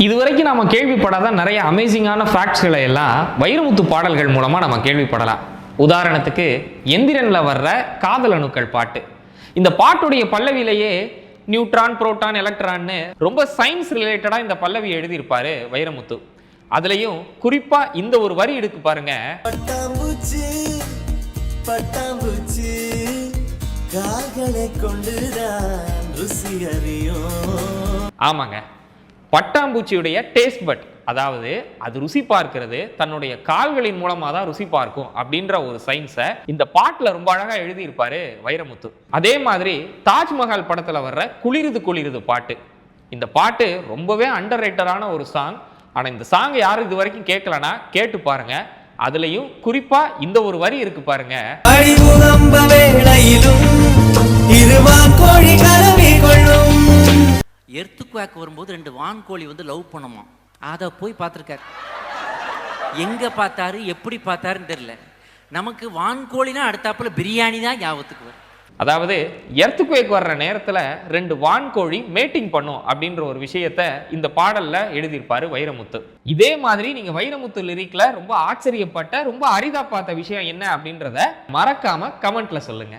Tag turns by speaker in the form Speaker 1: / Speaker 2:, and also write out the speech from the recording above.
Speaker 1: இதுவரைக்கும் நாம கேள்விப்படாத நிறைய அமேசிங்கான ஃபேக்ட்ஸ்களை எல்லாம் வைரமுத்து பாடல்கள் மூலமா நம்ம கேள்விப்படலாம். உதாரணத்துக்கு எந்திரன்ல வர்ற காதல் அணுக்கள் பாட்டு. இந்த பாட்டுடைய பல்லவியிலேயே நியூட்ரான், புரோட்டான், எலக்ட்ரான்னு ரொம்ப சயின்ஸ் ரிலேட்டடா இந்த பல்லவி எழுதியிருப்பாரு வைரமுத்து. அதுலயும் குறிப்பா இந்த ஒரு வரி இருக்கு பாருங்க.
Speaker 2: பட்டாம்பூச்சி பட்டாம்பூச்சி கால்களை கொண்டுதான் ருசி அறியும்.
Speaker 1: ஆமாங்க, பட்டாம்பூச்சியுடைய டேஸ்ட் பட், அதாவது அது ருசி பார்க்கிறது தன்னுடைய கால்களின் மூலமா தான் ருசி பார்க்கும் அப்படின்ற ஒரு சயின்ஸை இந்த பாட்டுல ரொம்ப அழகா எழுதியிருப்பாரு வைரமுத்து. அதே மாதிரி தாஜ்மஹால் படத்துல வர்ற குளிருது குளிருது பாட்டு, இந்த பாட்டு ரொம்பவே அண்டர் ரேட்டடான ஒரு சாங். ஆனா இந்த சாங் யாரும் இது வரைக்கும் கேட்கலனா கேட்டு பாருங்க. அதுலயும் குறிப்பா இந்த ஒரு வரி இருக்கு பாருங்க.
Speaker 3: எர்த்துக்குவாக் வரும்போது 2 வான்கோழி லவ் பண்ணுமா, அதை போய் பார்த்துருக்காரு. எங்க பார்த்தாரு, எப்படி பார்த்தாருன்னு தெரியல. நமக்கு வான்கோழினா அடுத்தாப்புல பிரியாணி தான் ஞாபகத்துக்கு வரும்.
Speaker 1: அதாவது எர்த்துக்குவேக் வர்ற நேரத்துல 2 வான்கோழி மேட்டிங் பண்ணும் அப்படின்ற ஒரு விஷயத்த இந்த பாடல்ல எழுதியிருப்பாரு வைரமுத்து. இதே மாதிரி நீங்க வைரமுத்து லிரிக்ல ரொம்ப ஆச்சரியப்பட்ட, ரொம்ப அரிதா பார்த்த விஷயம் என்ன அப்படின்றத மறக்காம கமெண்ட்ல சொல்லுங்க.